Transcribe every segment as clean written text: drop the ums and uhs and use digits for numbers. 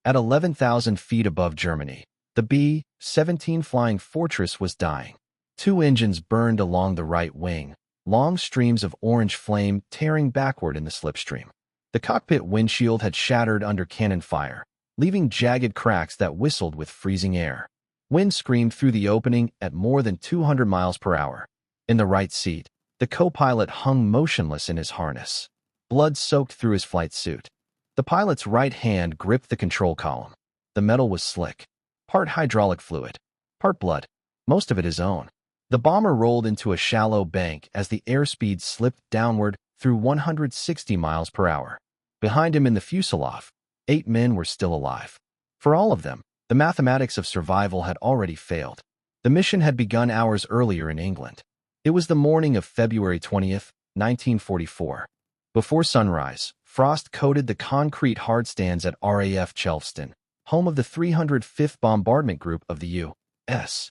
At 11,000 feet above Germany, the B-17 Flying Fortress was dying. Two engines burned along the right wing, long streams of orange flame tearing backward in the slipstream. The cockpit windshield had shattered under cannon fire, leaving jagged cracks that whistled with freezing air. Wind screamed through the opening at more than 200 miles per hour. In the right seat, the co-pilot hung motionless in his harness. Blood soaked through his flight suit. The pilot's right hand gripped the control column. The metal was slick, part hydraulic fluid, part blood, most of it his own. The bomber rolled into a shallow bank as the airspeed slipped downward through 160 miles per hour. Behind him in the fuselage, 8 men were still alive. For all of them, the mathematics of survival had already failed. The mission had begun hours earlier in England. It was the morning of February 20th, 1944. Before sunrise, frost coated the concrete hardstands at RAF Chelmsford, home of the 305th Bombardment Group of the U.S.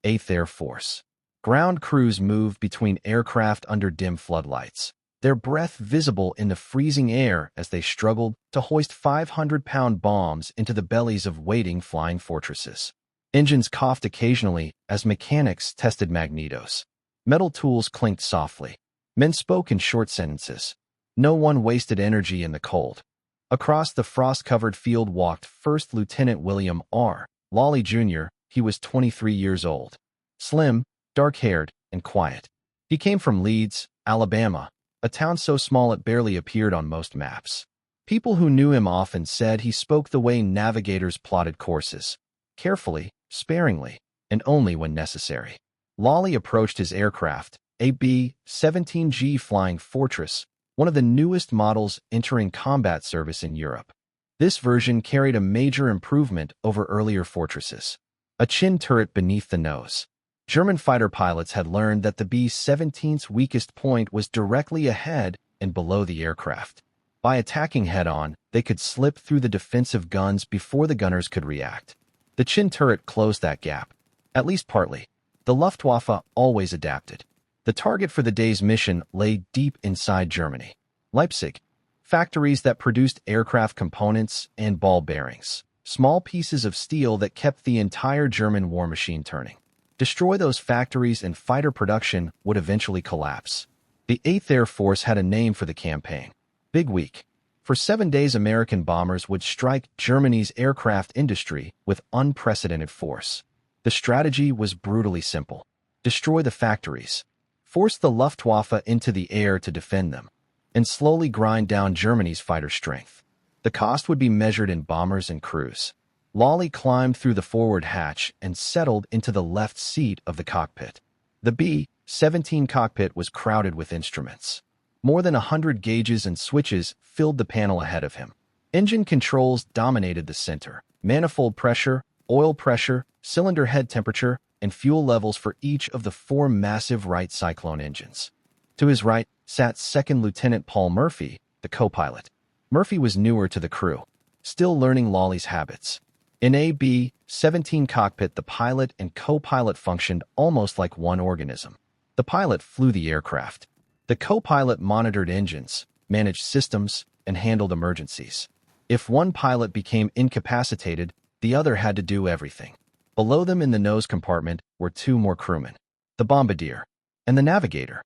8th Air Force. Ground crews moved between aircraft under dim floodlights, their breath visible in the freezing air as they struggled to hoist 500-pound bombs into the bellies of waiting flying fortresses. Engines coughed occasionally as mechanics tested magnetos. Metal tools clinked softly. Men spoke in short sentences. No one wasted energy in the cold. Across the frost-covered field walked First Lieutenant William R. Lawley Jr. He was 23 years old. Slim, dark-haired, and quiet. He came from Leeds, Alabama, a town so small it barely appeared on most maps. People who knew him often said he spoke the way navigators plotted courses, carefully, sparingly, and only when necessary. Lawley approached his aircraft, a B-17G Flying Fortress, one of the newest models entering combat service in Europe. This version carried a major improvement over earlier fortresses: a chin turret beneath the nose. German fighter pilots had learned that the B-17's weakest point was directly ahead and below the aircraft. By attacking head-on, they could slip through the defensive guns before the gunners could react. The chin turret closed that gap, at least partly. The Luftwaffe always adapted. The target for the day's mission lay deep inside Germany. Leipzig, factories that produced aircraft components and ball bearings, small pieces of steel that kept the entire German war machine turning. Destroy those factories and fighter production would eventually collapse. The 8th Air Force had a name for the campaign: Big Week. For 7 days, American bombers would strike Germany's aircraft industry with unprecedented force. The strategy was brutally simple: destroy the factories, force the Luftwaffe into the air to defend them, and slowly grind down Germany's fighter strength. The cost would be measured in bombers and crews. Lawley climbed through the forward hatch and settled into the left seat of the cockpit. The B-17 cockpit was crowded with instruments. More than 100 gauges and switches filled the panel ahead of him. Engine controls dominated the center: manifold pressure, oil pressure, cylinder head temperature, and fuel levels for each of the 4 massive Wright Cyclone engines. To his right sat Second Lieutenant Paul Murphy, the co-pilot. Murphy was newer to the crew, still learning Lawley's habits. In a B-17 cockpit, the pilot and co-pilot functioned almost like one organism. The pilot flew the aircraft. The co-pilot monitored engines, managed systems, and handled emergencies. If one pilot became incapacitated, the other had to do everything. Below them in the nose compartment were 2 more crewmen: the bombardier and the navigator.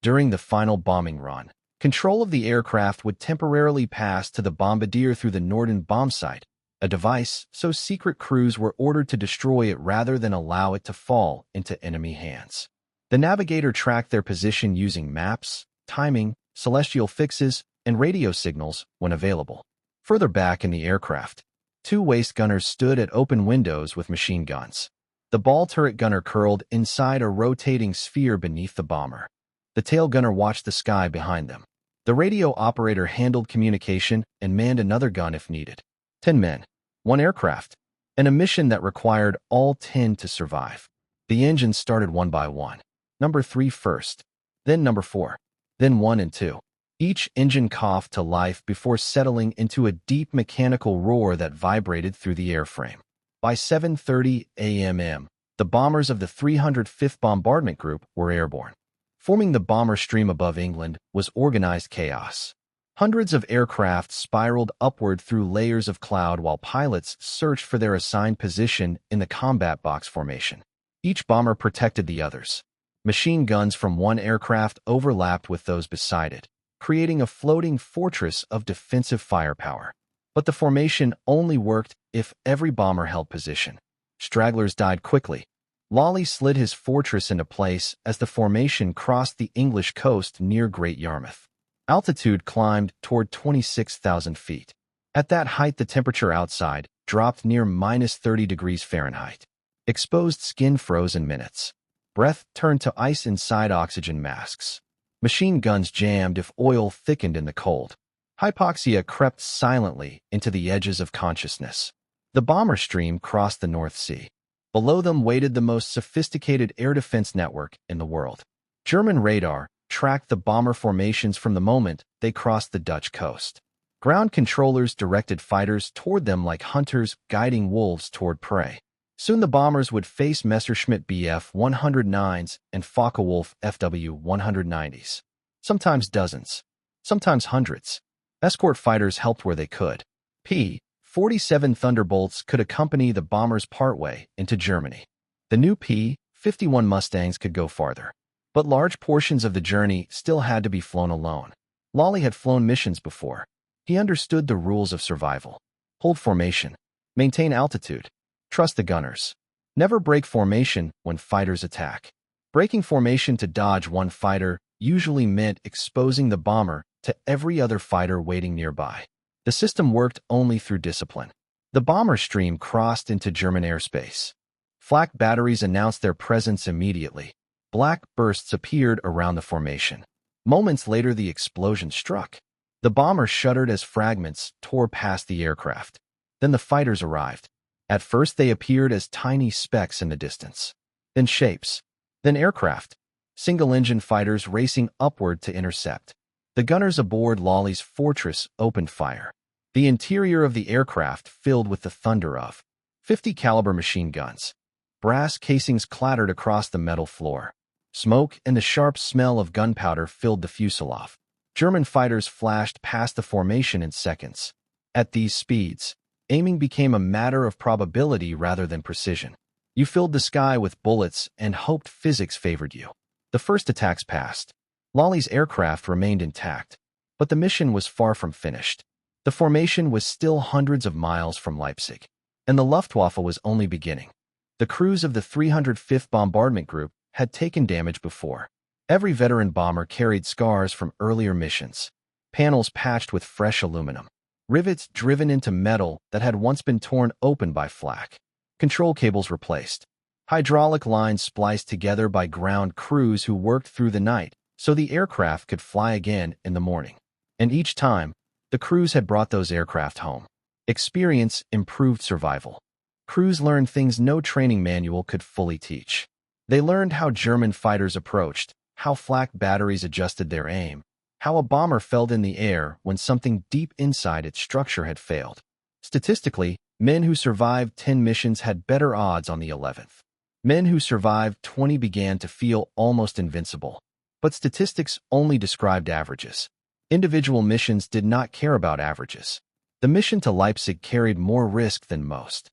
During the final bombing run, control of the aircraft would temporarily pass to the bombardier through the Norden bomb sight, a device so secret crews were ordered to destroy it rather than allow it to fall into enemy hands. The navigator tracked their position using maps, timing, celestial fixes, and radio signals when available. Further back in the aircraft, 2 waist gunners stood at open windows with machine guns. The ball turret gunner curled inside a rotating sphere beneath the bomber. The tail gunner watched the sky behind them. The radio operator handled communication and manned another gun if needed. 10 men, 1 aircraft, and a mission that required all 10 to survive. The engines started one by one. Number 3 first, then number 4, then 1 and 2. Each engine coughed to life before settling into a deep mechanical roar that vibrated through the airframe. By 7:30 a.m., the bombers of the 305th Bombardment Group were airborne. Forming the bomber stream above England was organized chaos. Hundreds of aircraft spiraled upward through layers of cloud while pilots searched for their assigned position in the combat box formation. Each bomber protected the others. Machine guns from one aircraft overlapped with those beside it, creating a floating fortress of defensive firepower. But the formation only worked if every bomber held position. Stragglers died quickly. Lawley slid his fortress into place as the formation crossed the English coast near Great Yarmouth. Altitude climbed toward 26,000 feet. At that height, the temperature outside dropped near -30 degrees Fahrenheit. Exposed skin froze in minutes. Breath turned to ice inside oxygen masks. Machine guns jammed if oil thickened in the cold. Hypoxia crept silently into the edges of consciousness. The bomber stream crossed the North Sea. Below them waited the most sophisticated air defense network in the world. German radar tracked the bomber formations from the moment they crossed the Dutch coast. Ground controllers directed fighters toward them like hunters guiding wolves toward prey. Soon the bombers would face Messerschmitt Bf-109s and Focke-Wulf Fw-190s. Sometimes dozens, sometimes hundreds. Escort fighters helped where they could. P-47 Thunderbolts could accompany the bombers partway into Germany. The new P-51 Mustangs could go farther. But large portions of the journey still had to be flown alone. Lawley had flown missions before. He understood the rules of survival. Hold formation. Maintain altitude. Trust the gunners. Never break formation when fighters attack. Breaking formation to dodge one fighter usually meant exposing the bomber to every other fighter waiting nearby. The system worked only through discipline. The bomber stream crossed into German airspace. Flak batteries announced their presence immediately. Black bursts appeared around the formation. Moments later, the explosion struck. The bomber shuddered as fragments tore past the aircraft. Then the fighters arrived. At first, they appeared as tiny specks in the distance. Then shapes. Then aircraft. Single-engine fighters racing upward to intercept. The gunners aboard Lawley's fortress opened fire. The interior of the aircraft filled with the thunder of 50 caliber machine guns. Brass casings clattered across the metal floor. Smoke and the sharp smell of gunpowder filled the fuselage. German fighters flashed past the formation in seconds. At these speeds, aiming became a matter of probability rather than precision. You filled the sky with bullets and hoped physics favored you. The first attacks passed. Lawley's aircraft remained intact, but the mission was far from finished. The formation was still hundreds of miles from Leipzig, and the Luftwaffe was only beginning. The crews of the 305th Bombardment Group had taken damage before. Every veteran bomber carried scars from earlier missions. Panels patched with fresh aluminum. Rivets driven into metal that had once been torn open by flak. Control cables replaced. Hydraulic lines spliced together by ground crews who worked through the night so the aircraft could fly again in the morning. And each time, the crews had brought those aircraft home. Experience improved survival. Crews learned things no training manual could fully teach. They learned how German fighters approached, how flak batteries adjusted their aim, how a bomber felt in the air when something deep inside its structure had failed. Statistically, men who survived 10 missions had better odds on the 11th. Men who survived 20 began to feel almost invincible. But statistics only described averages. Individual missions did not care about averages. The mission to Leipzig carried more risk than most.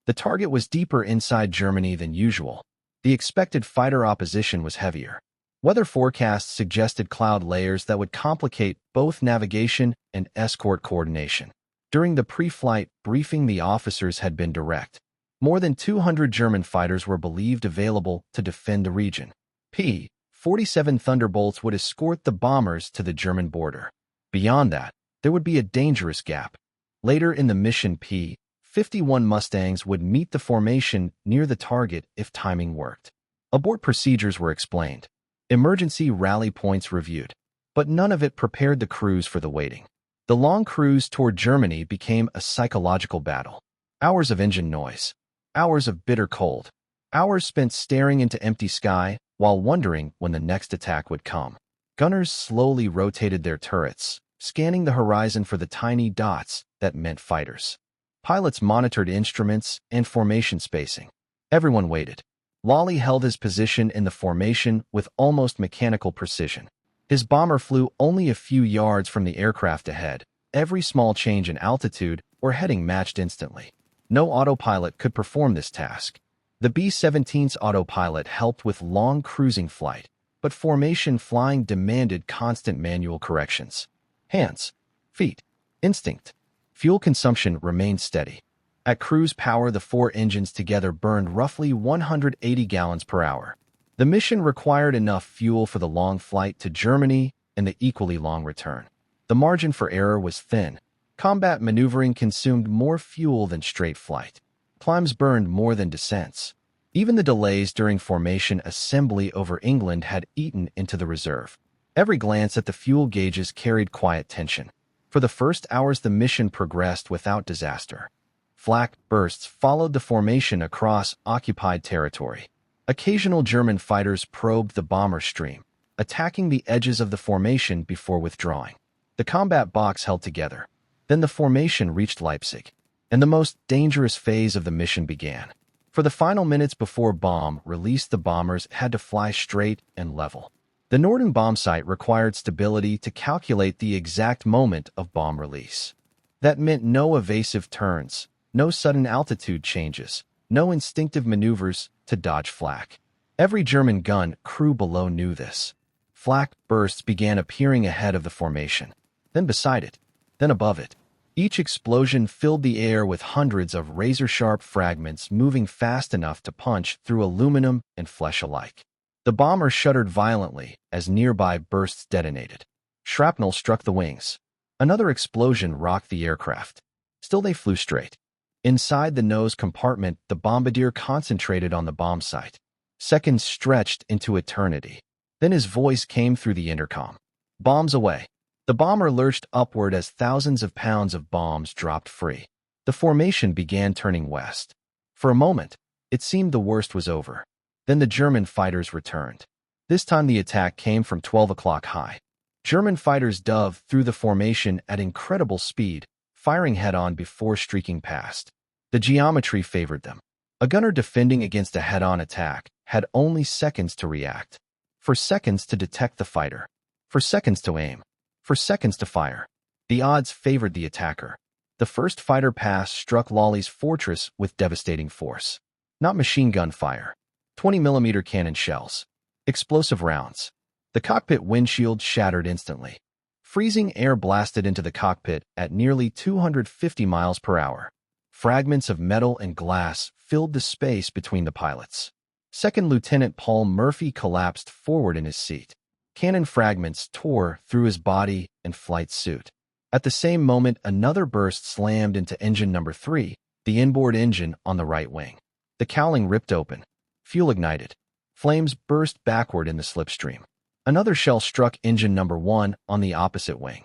The target was deeper inside Germany than usual. The expected fighter opposition was heavier. Weather forecasts suggested cloud layers that would complicate both navigation and escort coordination. During the pre-flight briefing, the officers had been direct. More than 200 German fighters were believed available to defend the region. P-47 Thunderbolts would escort the bombers to the German border. Beyond that, there would be a dangerous gap. Later in the mission, P-51 Mustangs would meet the formation near the target if timing worked. Abort procedures were explained. Emergency rally points reviewed. But none of it prepared the crews for the waiting. The long cruise toward Germany became a psychological battle. Hours of engine noise. Hours of bitter cold. Hours spent staring into empty sky while wondering when the next attack would come. Gunners slowly rotated their turrets, scanning the horizon for the tiny dots that meant fighters. Pilots monitored instruments and formation spacing. Everyone waited. Lawley held his position in the formation with almost mechanical precision. His bomber flew only a few yards from the aircraft ahead. Every small change in altitude or heading matched instantly. No autopilot could perform this task. The B-17's autopilot helped with long cruising flight, but formation flying demanded constant manual corrections. Hands, feet, instinct. Fuel consumption remained steady. At cruise power, the four engines together burned roughly 180 gallons per hour. The mission required enough fuel for the long flight to Germany and the equally long return. The margin for error was thin. Combat maneuvering consumed more fuel than straight flight. Climbs burned more than descents. Even the delays during formation assembly over England had eaten into the reserve. Every glance at the fuel gauges carried quiet tension. For the first hours, the mission progressed without disaster. Flak bursts followed the formation across occupied territory. Occasional German fighters probed the bomber stream, attacking the edges of the formation before withdrawing. The combat box held together. Then the formation reached Leipzig, and the most dangerous phase of the mission began. For the final minutes before bomb release, the bombers had to fly straight and level. The Norden bombsight required stability to calculate the exact moment of bomb release. That meant no evasive turns, no sudden altitude changes, no instinctive maneuvers to dodge flak. Every German gun crew below knew this. Flak bursts began appearing ahead of the formation, then beside it, then above it. Each explosion filled the air with hundreds of razor-sharp fragments moving fast enough to punch through aluminum and flesh alike. The bomber shuddered violently as nearby bursts detonated. Shrapnel struck the wings. Another explosion rocked the aircraft. Still they flew straight. Inside the nose compartment, the bombardier concentrated on the bomb site. Seconds stretched into eternity. Then his voice came through the intercom. Bombs away. The bomber lurched upward as thousands of pounds of bombs dropped free. The formation began turning west. For a moment, it seemed the worst was over. Then the German fighters returned. This time the attack came from 12 o'clock high. German fighters dove through the formation at incredible speed, firing head-on before streaking past. The geometry favored them. A gunner defending against a head-on attack had only seconds to react. For seconds to detect the fighter. For seconds to aim. For seconds to fire. The odds favored the attacker. The first fighter pass struck Lawley's fortress with devastating force. Not machine gun fire. 20mm cannon shells. Explosive rounds. The cockpit windshield shattered instantly. Freezing air blasted into the cockpit at nearly 250 miles per hour. Fragments of metal and glass filled the space between the pilots. Second Lieutenant Paul Murphy collapsed forward in his seat. Cannon fragments tore through his body and flight suit. At the same moment, another burst slammed into engine number 3, the inboard engine on the right wing. The cowling ripped open. Fuel ignited. Flames burst backward in the slipstream. Another shell struck engine number 1 on the opposite wing.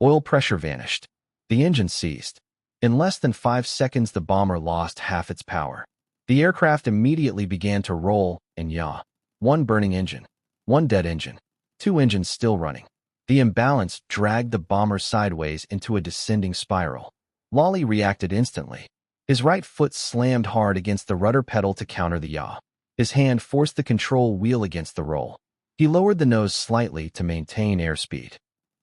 Oil pressure vanished. The engine seized. In less than 5 seconds, the bomber lost half its power. The aircraft immediately began to roll and yaw. One burning engine. One dead engine. 2 engines still running. The imbalance dragged the bomber sideways into a descending spiral. Lawley reacted instantly. His right foot slammed hard against the rudder pedal to counter the yaw. His hand forced the control wheel against the roll. He lowered the nose slightly to maintain airspeed.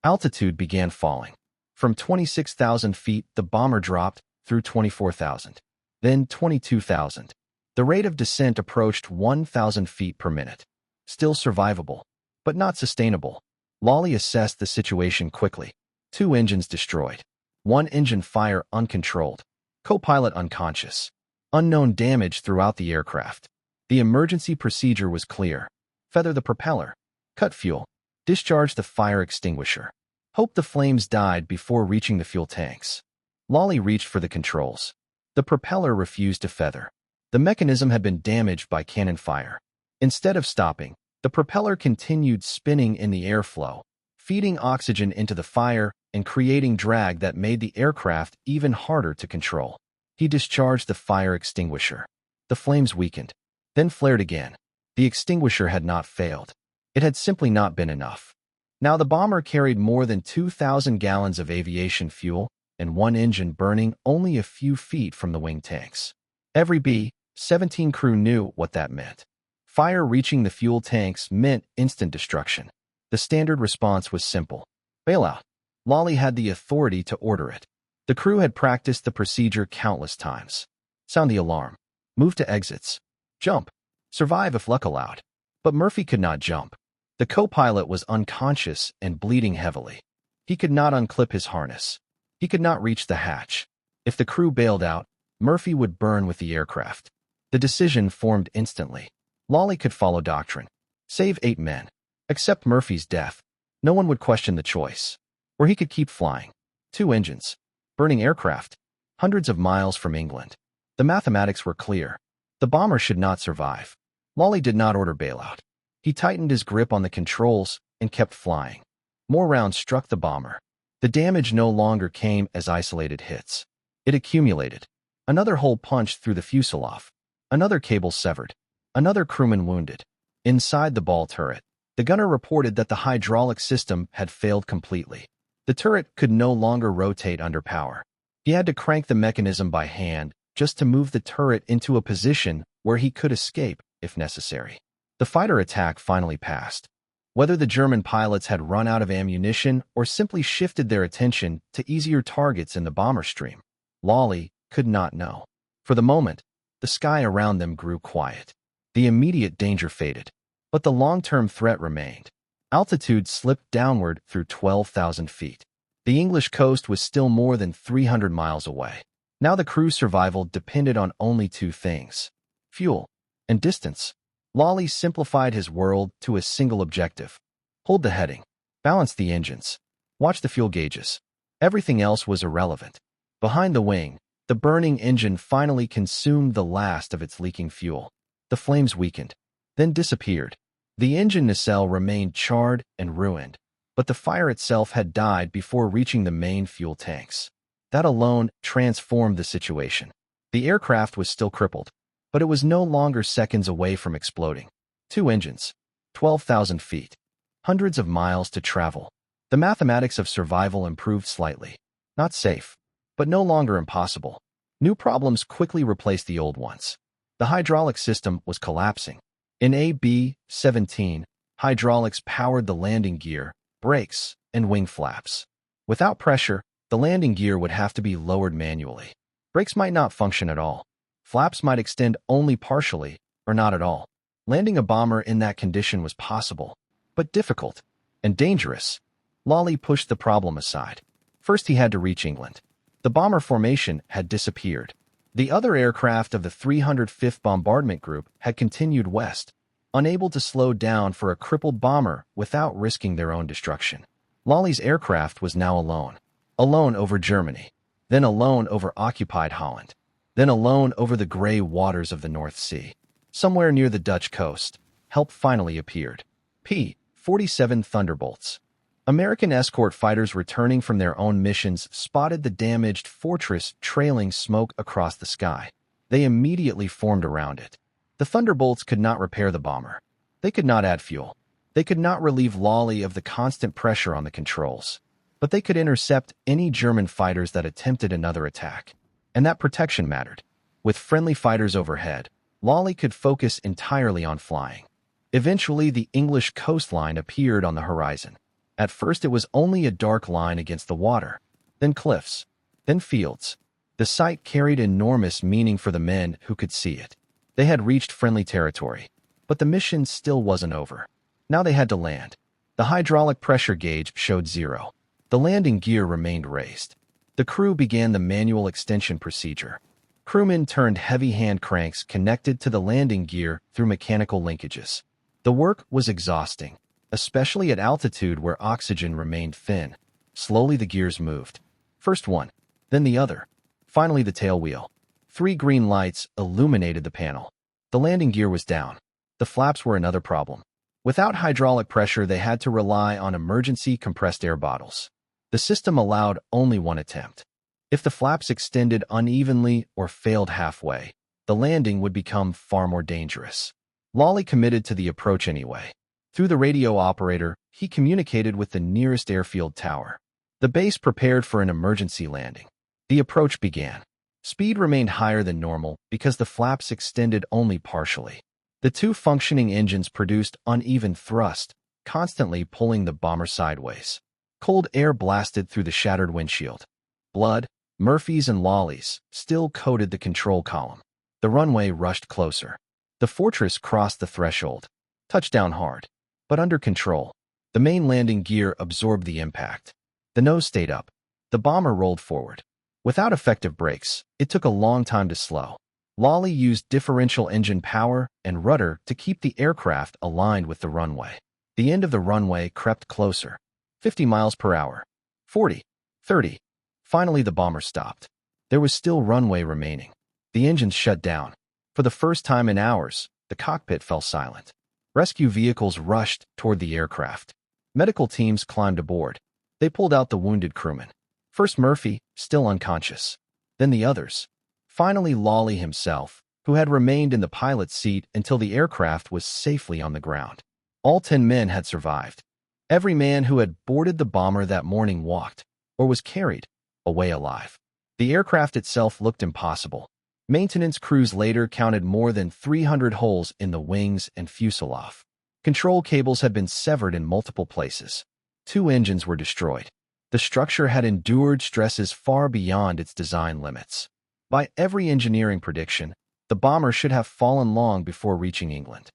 Altitude began falling. From 26,000 feet, the bomber dropped through 24,000. Then 22,000. The rate of descent approached 1,000 feet per minute. Still survivable, but not sustainable. Lawley assessed the situation quickly. 2 engines destroyed. 1 engine fire uncontrolled. Co-pilot unconscious. Unknown damage throughout the aircraft. The emergency procedure was clear. Feather the propeller. Cut fuel. Discharge the fire extinguisher. Hope the flames died before reaching the fuel tanks. Lawley reached for the controls. The propeller refused to feather. The mechanism had been damaged by cannon fire. Instead of stopping, the propeller continued spinning in the airflow, feeding oxygen into the fire and creating drag that made the aircraft even harder to control. He discharged the fire extinguisher. The flames weakened, then flared again. The extinguisher had not failed. It had simply not been enough. Now the bomber carried more than 2,000 gallons of aviation fuel and 1 engine burning only a few feet from the wing tanks. Every B-17 crew knew what that meant. Fire reaching the fuel tanks meant instant destruction. The standard response was simple. Bailout. Lawley had the authority to order it. The crew had practiced the procedure countless times. Sound the alarm. Move to exits. Jump. Survive if luck allowed. But Murphy could not jump. The co-pilot was unconscious and bleeding heavily. He could not unclip his harness. He could not reach the hatch. If the crew bailed out, Murphy would burn with the aircraft. The decision formed instantly. Lawley could follow doctrine. Save 8 men. Accept Murphy's death. No one would question the choice. Or he could keep flying. 2 engines. Burning aircraft. Hundreds of miles from England. The mathematics were clear. The bomber should not survive. Lawley did not order bailout. He tightened his grip on the controls and kept flying. More rounds struck the bomber. The damage no longer came as isolated hits. It accumulated. Another hole punched through the fuselage. Another cable severed. Another crewman wounded. Inside the ball turret, the gunner reported that the hydraulic system had failed completely. The turret could no longer rotate under power. He had to crank the mechanism by hand just to move the turret into a position where he could escape if necessary. The fighter attack finally passed. Whether the German pilots had run out of ammunition or simply shifted their attention to easier targets in the bomber stream, Lawley could not know. For the moment, the sky around them grew quiet. The immediate danger faded, but the long-term threat remained. Altitude slipped downward through 12,000 feet. The English coast was still more than 300 miles away. Now the crew's survival depended on only 2 things: fuel and distance. Lawley simplified his world to a single objective. Hold the heading. Balance the engines. Watch the fuel gauges. Everything else was irrelevant. Behind the wing, the burning engine finally consumed the last of its leaking fuel. The flames weakened, then disappeared. The engine nacelle remained charred and ruined, but the fire itself had died before reaching the main fuel tanks. That alone transformed the situation. The aircraft was still crippled, but it was no longer seconds away from exploding. 2 engines, 12,000 feet, hundreds of miles to travel. The mathematics of survival improved slightly. Not safe, but no longer impossible. New problems quickly replaced the old ones. The hydraulic system was collapsing. In a B-17, hydraulics powered the landing gear, brakes, and wing flaps. Without pressure, the landing gear would have to be lowered manually. Brakes might not function at all. Flaps might extend only partially, or not at all. Landing a bomber in that condition was possible, but difficult and dangerous. Lawley pushed the problem aside. First, he had to reach England. The bomber formation had disappeared. The other aircraft of the 305th Bombardment Group had continued west, unable to slow down for a crippled bomber without risking their own destruction. Lawley's aircraft was now alone. Alone over Germany, then alone over occupied Holland, then alone over the gray waters of the North Sea. Somewhere near the Dutch coast, help finally appeared. P-47 Thunderbolts. American escort fighters returning from their own missions spotted the damaged fortress trailing smoke across the sky. They immediately formed around it. The Thunderbolts could not repair the bomber. They could not add fuel. They could not relieve Lawley of the constant pressure on the controls. But they could intercept any German fighters that attempted another attack. And that protection mattered. With friendly fighters overhead, Lawley could focus entirely on flying. Eventually, the English coastline appeared on the horizon. At first, it was only a dark line against the water, then cliffs, then fields. The sight carried enormous meaning for the men who could see it. They had reached friendly territory, but the mission still wasn't over. Now they had to land. The hydraulic pressure gauge showed 0. The landing gear remained raised. The crew began the manual extension procedure. Crewmen turned heavy hand cranks connected to the landing gear through mechanical linkages. The work was exhausting, especially at altitude where oxygen remained thin. Slowly the gears moved. First one, then the other. Finally the tail wheel. 3 green lights illuminated the panel. The landing gear was down. The flaps were another problem. Without hydraulic pressure, they had to rely on emergency compressed air bottles. The system allowed only one attempt. If the flaps extended unevenly or failed halfway, the landing would become far more dangerous. Lawley committed to the approach anyway. Through the radio operator, he communicated with the nearest airfield tower. The base prepared for an emergency landing. The approach began. Speed remained higher than normal because the flaps extended only partially. The 2 functioning engines produced uneven thrust, constantly pulling the bomber sideways. Cold air blasted through the shattered windshield. Blood, Murphy's and Lawley's, still coated the control column. The runway rushed closer. The Fortress crossed the threshold. Touchdown hard, but under control. The main landing gear absorbed the impact. The nose stayed up. The bomber rolled forward. Without effective brakes, it took a long time to slow. Lawley used differential engine power and rudder to keep the aircraft aligned with the runway. The end of the runway crept closer. 50 miles per hour. 40. 30. Finally, the bomber stopped. There was still runway remaining. The engines shut down. For the first time in hours, the cockpit fell silent. Rescue vehicles rushed toward the aircraft. Medical teams climbed aboard. They pulled out the wounded crewmen. First Murphy, still unconscious. Then the others. Finally, Lawley himself, who had remained in the pilot's seat until the aircraft was safely on the ground. All 10 men had survived. Every man who had boarded the bomber that morning walked, or was carried, away alive. The aircraft itself looked impossible. Maintenance crews later counted more than 300 holes in the wings and fuselage. Control cables had been severed in multiple places. 2 engines were destroyed. The structure had endured stresses far beyond its design limits. By every engineering prediction, the bomber should have fallen long before reaching England.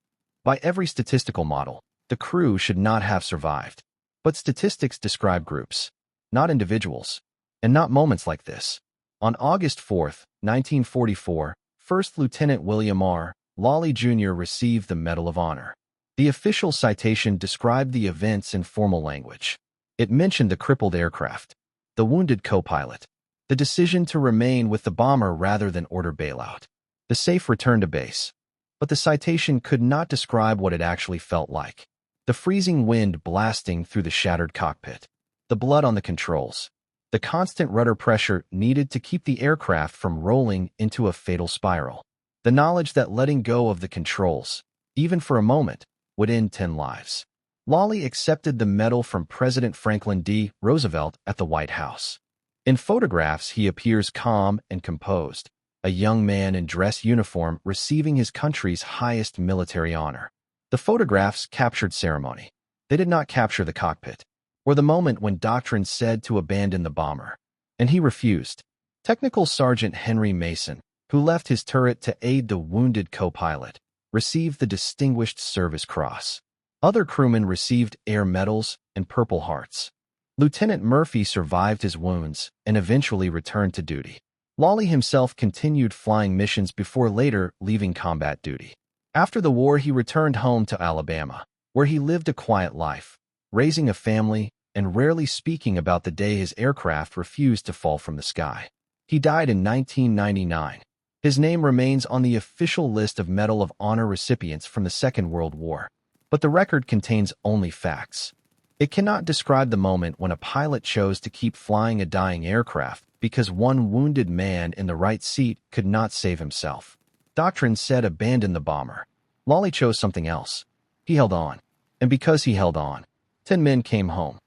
By every statistical model, the crew should not have survived. But statistics describe groups, not individuals, and not moments like this. On August 4, 1944, First Lieutenant William R. Lawley Jr. received the Medal of Honor. The official citation described the events in formal language. It mentioned the crippled aircraft, the wounded co-pilot, the decision to remain with the bomber rather than order bailout, the safe return to base. But the citation could not describe what it actually felt like. The freezing wind blasting through the shattered cockpit, the blood on the controls, the constant rudder pressure needed to keep the aircraft from rolling into a fatal spiral, the knowledge that letting go of the controls, even for a moment, would end 10 lives. Lawley accepted the medal from President Franklin D. Roosevelt at the White House. In photographs, he appears calm and composed, a young man in dress uniform receiving his country's highest military honor. The photographs captured ceremony. They did not capture the cockpit, or the moment when doctrine said to abandon the bomber. And he refused. Technical Sergeant Henry Mason, who left his turret to aid the wounded co-pilot, received the Distinguished Service Cross. Other crewmen received Air Medals and Purple Hearts. Lieutenant Murphy survived his wounds and eventually returned to duty. Lawley himself continued flying missions before later leaving combat duty. After the war, he returned home to Alabama, where he lived a quiet life, raising a family and rarely speaking about the day his aircraft refused to fall from the sky. He died in 1999. His name remains on the official list of Medal of Honor recipients from the Second World War. But the record contains only facts. It cannot describe the moment when a pilot chose to keep flying a dying aircraft because one wounded man in the right seat could not save himself. Doctrine said abandon the bomber. Lawley chose something else. He held on. And because he held on, 10 men came home.